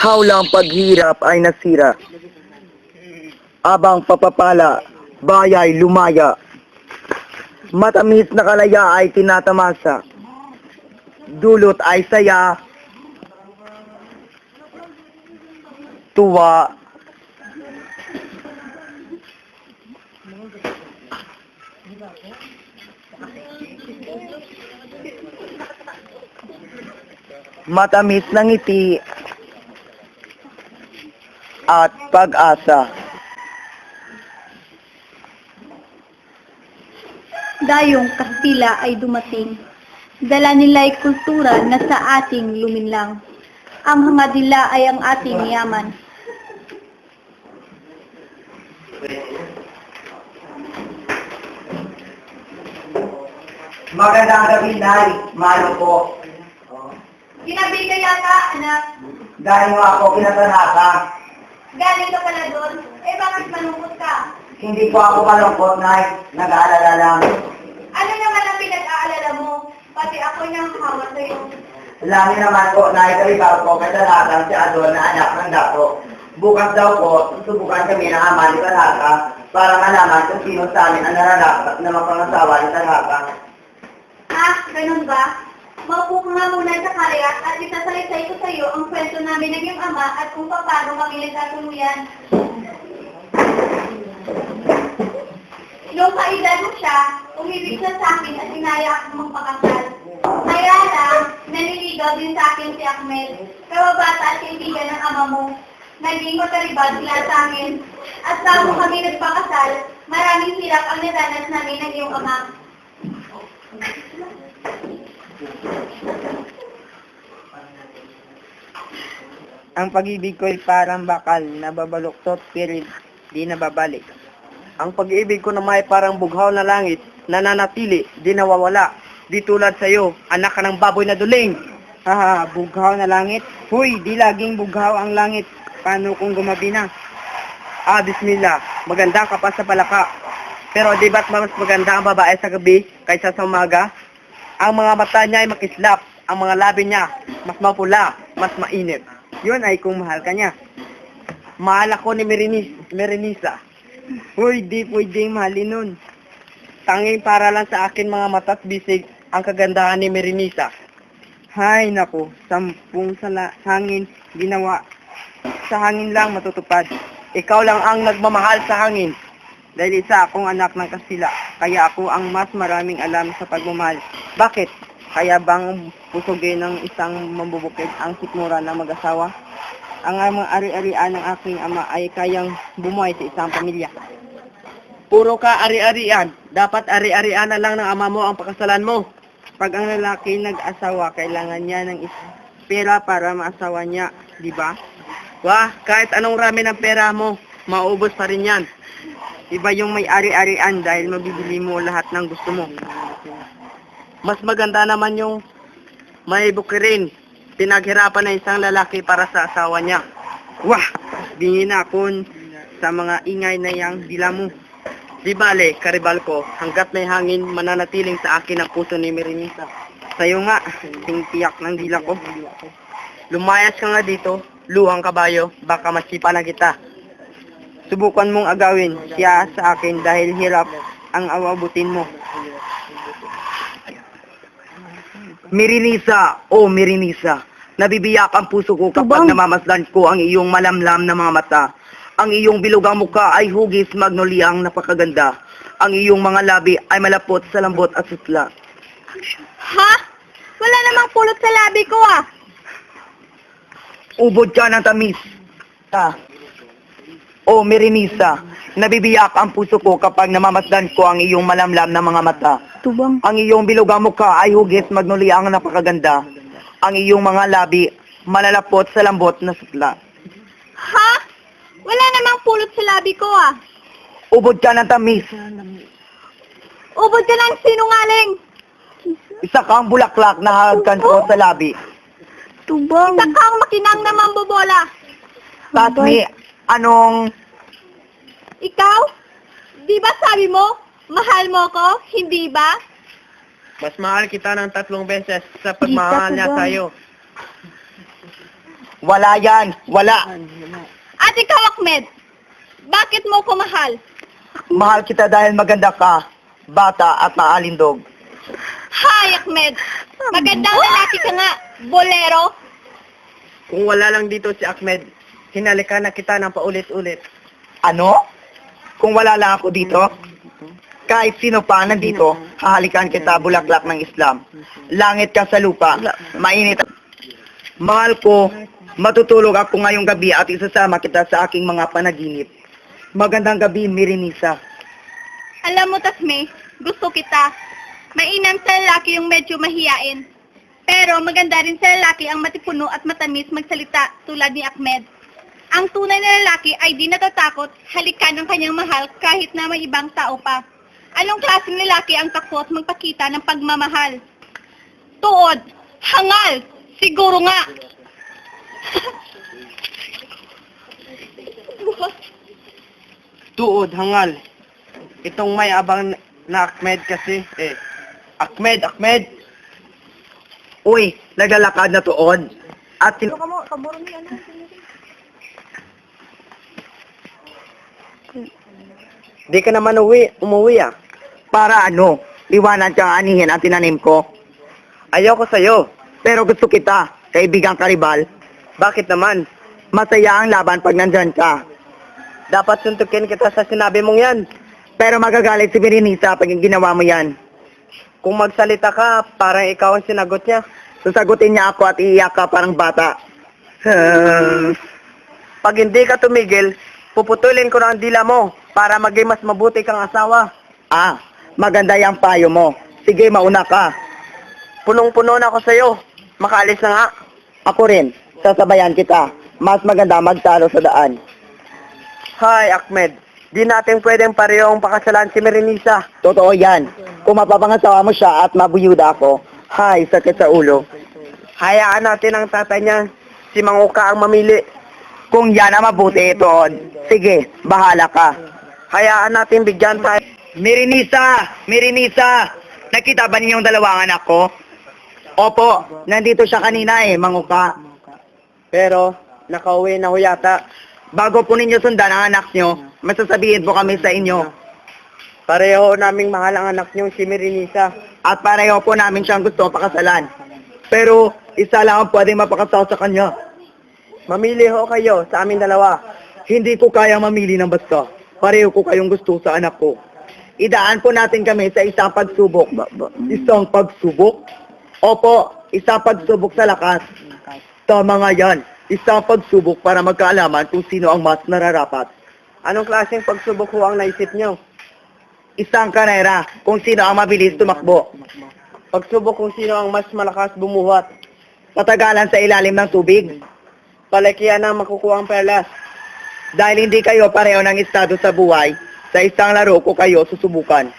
Hawlang paghirap ay nasira. Abang papapala, bayay lumaya. Matamis na kalaya ay tinatamasa. Dulot ay saya. Tuwa. Matamis na ngiti at pag-asa. Dayong Kastila ay dumating. Dala nila'y kultura na sa ating luminlang. Ang hangad nila ay ang ating yaman. Magandang gabi, Nay. Malo po. Ginabi ka yata, anak. Dahil mo ako kinatanaka. Galing ka pala doon. Eh bakit malungkot ka? Hindi po ako malungkot, Nay. Nag-aalala lang. Ano naman ang pinag-aalala mo? Pati ako niyang hawa sa'yo. Lami naman po, Nay, kalibaw ko kay Talakang si Adon na anak ng dato. Bukas daw po, susubukan kami ng ama ni Talaka para malaman kung sino sa amin ang nararapat na mapangasawa ni Talaka. Ah, ganun ba? Maupo ka nga muna sa karya at isasalaysay ko sa iyo ang kwento namin ng iyong ama at kung paano kami nagkatuluyan. Nung kaedad mo siya, umibig siya sa akin at inaya akong magpakasal. Kaya lang, naniligaw din sa akin si Ahmed, kababata at kaibigan ng ama mo. Naging makaribad sila sa akin. At bago kami nagpakasal, maraming hirap ang naranas namin ng iyong ama. Ang pag-ibig ko'y parang bakal na babaluktot pero di nababalik. Ang pag-ibig ko naman ay parang bughaw na langit, nananatili, di nawawala. Di tulad sa'yo, anak ka ng baboy na duling. Haha, bughaw na langit? Huy, di laging bughaw ang langit. Paano kung gumabi na? Ah, bismillah, maganda ka pa sa palaka. Pero di ba't mas maganda ang babae sa gabi kaysa sa umaga? Ang mga mata niya ay makislap, ang mga labi niya mas mapula, mas mainit. Yun ay kung mahal ka niya. Mahal ako ni Merenisa. Huy, di pwedeng mahalin nun. Tanging para lang sa akin mga mata't bisig ang kagandahan ni Merenisa. Hay naku, 10 hangin ginawa. Sa hangin lang matutupad. Ikaw lang ang nagmamahal sa hangin. Dahil isa akong anak ng Kastila, kaya ako ang mas maraming alam sa pagmamahal. Bakit? Kaya bang pusugin ng isang mambubukid ang sikmura ng mag-asawa? Ang mga ari-arian ng aking ama ay kayang bumuhay sa isang pamilya. Puro ka ari-arian. Dapat ari-arian na lang ng ama mo ang pakasalan mo. Pag ang lalaki nag-asawa, kailangan niya ng pera para maasawa niya, di ba? Wah, kahit anong rami ng pera mo, maubos pa rin yan. Iba yung may ari-arian dahil mabibili mo lahat ng gusto mo. Mas maganda naman yung may bukirin. Pinaghirapan na isang lalaki para sa asawa niya. Wah! Bingin na ako sa mga ingay na yang dila mo. Di bale, karibal ko, hanggat may hangin, mananatiling sa akin ang puso ni Merenisa. Sa'yo nga, tingtiyak ng dila ko. Lumayas ka nga dito, luhang kabayo, baka masipa na kita. Subukan mong agawin siya sa akin dahil hirap ang awabutin mo. Merenisa, oh Merenisa, nabibiyak ang puso ko kapag namamasdan ko ang iyong malamlam na mga mata. Ang iyong bilugang mukha ay hugis magnoliang napakaganda. Ang iyong mga labi ay malapot sa lambot at sutla. Ha? Wala namang pulot sa labi ko ah. Ubod ka ng tamis. Oh Merenisa, nabibiyak ang puso ko kapag namamasdan ko ang iyong malamlam na mga mata. Tubang. Ang iyong bilugang mukha ay hugis magnoliang napakaganda. Ang iyong mga labi malalapot sa lambot na sutla. Ha? Wala namang pulot sa labi ko ah. Ubod ka ng tamis. Ubod ka ng sinungaling. Isa kang bulaklak na hagkan ko sa labi. Tubang. Isa kang makinang na mambobola. Tasmi, anong... Ikaw? Di ba sabi mo, mahal mo ko, hindi ba? Mas mahal kita ng 3 beses sa pagmamahal niya sa'yo. Wala yan, wala. At ikaw, Ahmed, bakit mo ko mahal? Mahal kita dahil maganda ka, bata at maalindog. Hi, Ahmed. Magandang lalaki ka nga, bolero. Kung wala lang dito si Ahmed, hinalikan na kita ng paulit-ulit. Ano? Kung wala lang ako dito, kahit sino pa nandito, hahalikan kita bulaklak ng Islam. Langit ka sa lupa, mainit. Mahal ko, matutulog ako ngayong gabi at isasama kita sa aking mga panaginip. Magandang gabi, Mirenisa. Alam mo, Tasme, gusto kita. Mainam sa lalaki yung medyo mahiyain. Pero maganda rin sa lalaki ang matipuno at matamis magsalita tulad ni Ahmed. Ang tunay na lalaki ay di natatakot halikan ng kanyang mahal kahit na may ibang tao pa. Anong klaseng lalaki ang takot magpakita ng pagmamahal? Tuod, hangal, siguro nga. Tuod, hangal. Itong may abang na Ahmed kasi, Ahmed! Uy, naglalakad na tuod. At Di ka naman umuwi ah. para ano, liwanan kang anihin ang tinanim ko. Ayoko sa'yo. Pero gusto kita, kaibigang karibal. Bakit naman? Masaya ang laban pag nandyan ka. Dapat suntukin kita sa sinabi mong yan. Pero magagalit si Mirenisa pag ginawa mo yan. Kung magsalita ka, parang ikaw ang sinagot niya. Sasagutin niya ako at iiyak ka parang bata. Pag hindi ka tumigil, puputulin ko na ang dila mo para maging mas mabuti kang asawa. Maganda yung payo mo. Sige, mauna ka. Punong-puno na ako sa'yo. Makaalis na nga. Ako rin, sasabayan kita. Mas maganda magtalo sa daan. Hi, Ahmed. Di natin pwedeng parehong pakasalan si Mirenisa. Totoo yan. Kung mapapangasawa mo siya at mabuyuda ako, sakit sa ulo. Hayaan natin ang tatay niya, si Manguka ang mamili. Kung yan ang mabuti ito, sige, bahala ka. Hayaan natin bigyan tayo. Mirenisa! Nakita ba ninyong dalawang anak ko? Opo, nandito siya kanina Manguka. Pero, nakauwi na ho yata. Bago po ninyo sundan ang anak nyo, masasabihin po kami sa inyo. Pareho naming mahal ang anak niyo, si Mirenisa. At pareho po namin siyang gusto pakasalan. Pero, isa lang ang pwede mapakasal sa kanya. Mamili ho kayo sa aming dalawa. Hindi ko kaya mamili ng basta. Pareho ko kayong gusto sa anak ko. Idaan po natin kami sa isang pagsubok. Isang pagsubok? Opo, isang pagsubok sa lakas. Tama nga yan. Isang pagsubok para magkaalaman kung sino ang mas nararapat. Anong klaseng pagsubok ho ang naisip niyo? Isang karera kung sino ang mabilis tumakbo. Pagsubok kung sino ang mas malakas bumuhat. Patagalan sa ilalim ng tubig. Palakihan ang makukuha ang perlas. Dahil hindi kayo pareho ng estado sa buhay, sa isang laro ko kayo susubukan.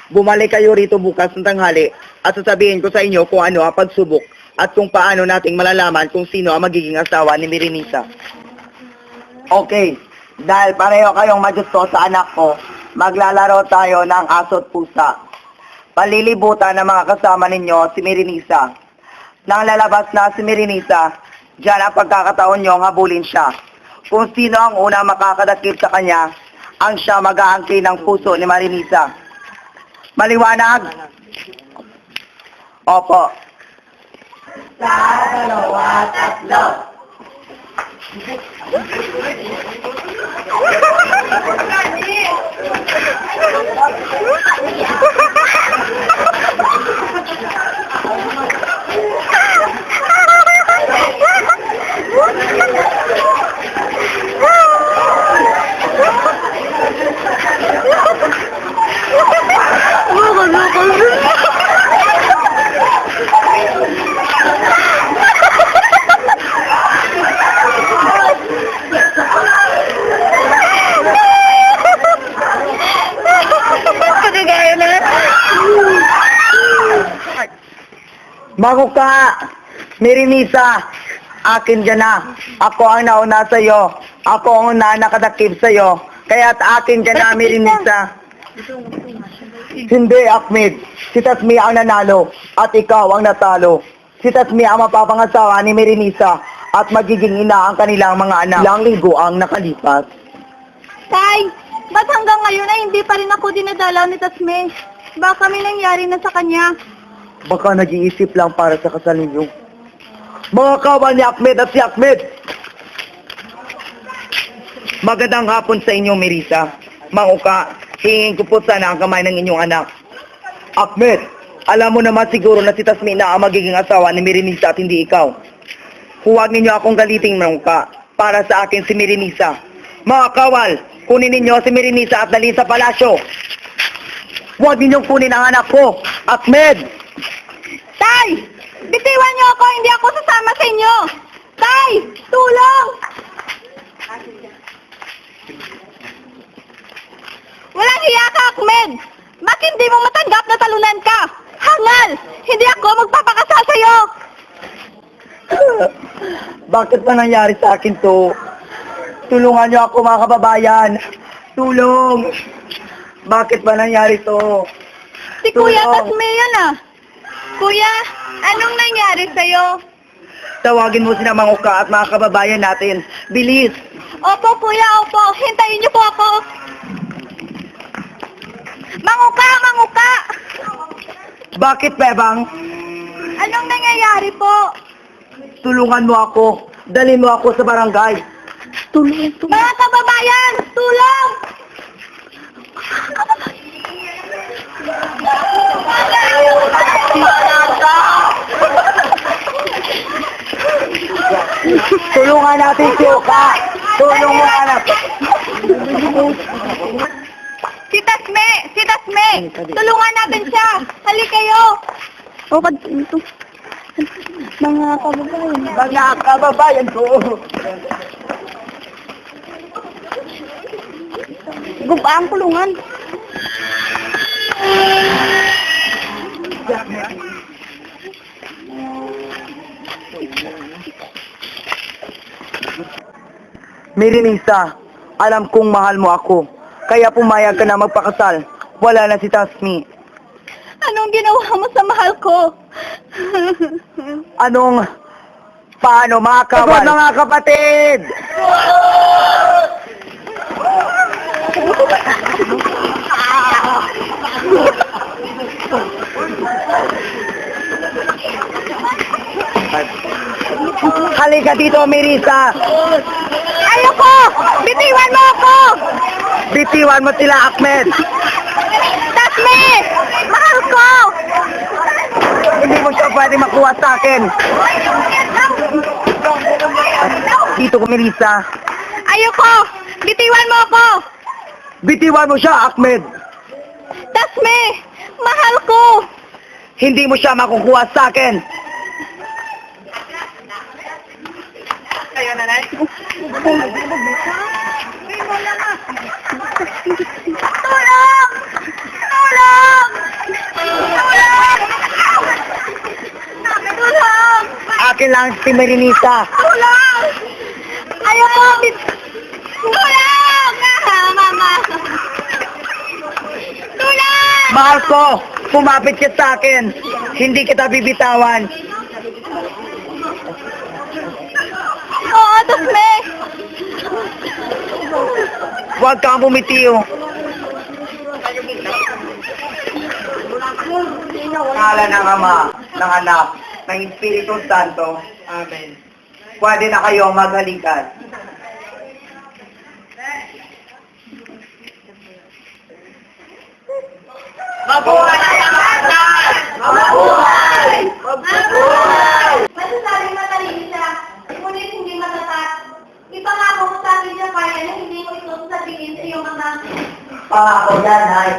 Bumalik kayo rito bukas ng tanghali at sasabihin ko sa inyo kung ano ang pagsubok at kung paano nating malalaman kung sino ang magiging asawa ni Mirenisa. Okay, dahil pareho kayong magusto sa anak ko, maglalaro tayo ng aso't pusa. Palilibutan ng mga kasama ninyo si Mirenisa. Nang lalabas na si Mirenisa, diyan ang pagkakataon nyo habulin siya. Kung sino ang una makakadakip sa kanya, ang siya mag-aangkin ng puso ni Mirenisa. Maliwanag? Opo. Sa dalawa, tatlo. Manguka, Mirenisa, akin dyan na. Ako ang nauna sa'yo. Ako ang una nakadakip sa'yo. Kaya't akin dyan na, Mirenisa. Hindi, Ahmed. Si Tasmi ang nanalo at ikaw ang natalo. Si Tasmi ang mapapangasawa ni Mirenisa at magiging ina ang kanilang mga anak. Ilang linggo ang nakalipas. Tay, ba't hanggang ngayon ay hindi pa rin ako dinadalaw ni Tasme? Baka may nangyari na sa kanya. Baka nag-iisip lang para sa kasal ninyo. Mga kawan ni Ahmed at si Ahmed! Magandang hapon sa inyo, Mirisa. Manguka, hingin ko po sana ang kamay ng inyong anak. Ahmed, alam mo naman siguro na si Tasmi na ang magiging asawa ni Mirinisa at hindi ikaw. Huwag ninyo akong galiting, Manguka. Para sa akin si Mirinisa. Mga kawal, kunin ninyo si Mirinisa at dalhin sa palasyo. Huwag ninyong kunin ang anak ko, Ahmed! Tay! Bitiwan niyo ako, hindi ako sasama sa inyo! Tay! Tulong! Walang hiya ka, Ahmed! Bakit hindi mo matanggap na talunan ka? Hangal! Hindi ako magpapakasal sa'yo! Bakit ba nangyari sa akin to? Tulungan niyo ako, mga kababayan. Tulong! Bakit ba nangyari to? Si Kuya Tulong. Tasme yun ah! Kuya, anong nangyari sa'yo? Tawagin mo sina Manguka at mga kababayan natin. Bilis! Opo, Kuya, opo. Hintayin niyo po ako. Manguka! Manguka! Bakit, Bebang? Anong nangyayari po? Tulungan mo ako. Dalhin mo ako sa barangay. Mga kababayan, tulong! Tulungan natin si Oka. Tulong mo, anak. Si Tasme! Si Tasme! Tulungan natin siya! Hali kayo! O, ito. Mga kababayan. Mga kababayan ko. Gubang kulungan. Mirinisa, alam kong mahal mo ako. Kaya pumayag ka na magpakasal. Wala na si Tasmi. Anong ginawa mo sa mahal ko? Paano mga kawal? Mga kapatid! Halika dito, Mirisa! Ayoko! Bitiwan mo ako! Bitiwan mo sila, Ahmed! Tasme! Mahal ko! Hindi mo siya pwede makuha sa akin. Dito ko, Mirisa. Ayoko! Bitiwan mo ako! Bitiwan mo siya, Ahmed. Tasme! Mahal ko! Hindi mo siya makukuha sa akin. Ayun na, Nay. Tulong! Tulong! Tulong! Tulong! Akin lang si Mirinisa. Tulong! Ayoko! Tulong! Mama! Tulong! Mahal ko, kumapit ka sa akin. Hindi kita bibitawan. Oo, Tasme! Huwag kang bumitiw. Ngala ng Ama, ng Anak, ng Espiritu Santo. Amen. Pwede na kayong maghalikan. Mabuhay ang kasal! Mabuhay! Mabuhay! Masasabing matalino siya, ngunit hindi matatat. Ipangako mo sa akin siya kaya na hindi mo ito sasabihin sa iyong ama. Pangako yan, Nay.